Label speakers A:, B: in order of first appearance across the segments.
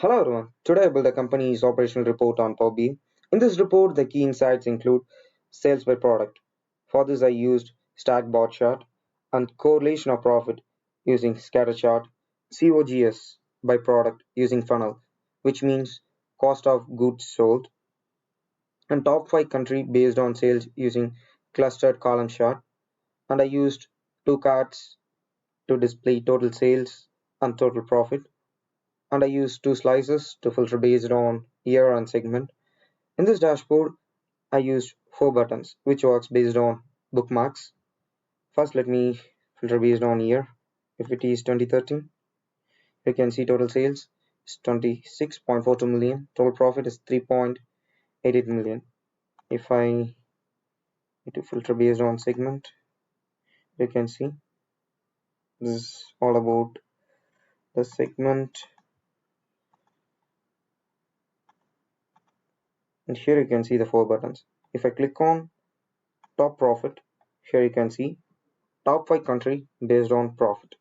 A: Hello everyone. Today I built a company's operational report on Power BI. In this report, the key insights include sales by product. For this, I used stack bar chart and correlation of profit using scatter chart, COGS by product using funnel, which means cost of goods sold, and top 5 country based on sales using clustered column chart. And I used two cards to display total sales and total profit. And I used two slices to filter based on year and segment. In this dashboard, I used four buttons, which works based on bookmarks. First, let me filter based on year. If it is 2013, you can see total sales is 26.42 million. Total profit is 3.88 million. If I need to filter based on segment, you can see this is all about the segment. And here you can see the four buttons. If I click on top profit, here you can see top 5 country based on profit.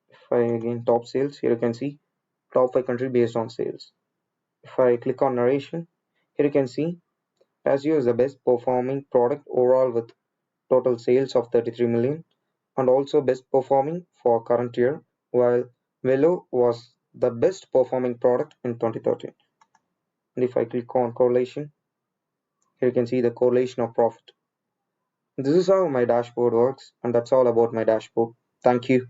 A: If I again top sales, here you can see top 5 country based on sales. If I click on narration, here you can see Paseo is the best performing product overall with total sales of 33 million and also best performing for current year, while Velo was the best performing product in 2013. And if I click on correlation, here you can see the correlation of profit. This is how my dashboard works, and that's all about my dashboard. Thank you.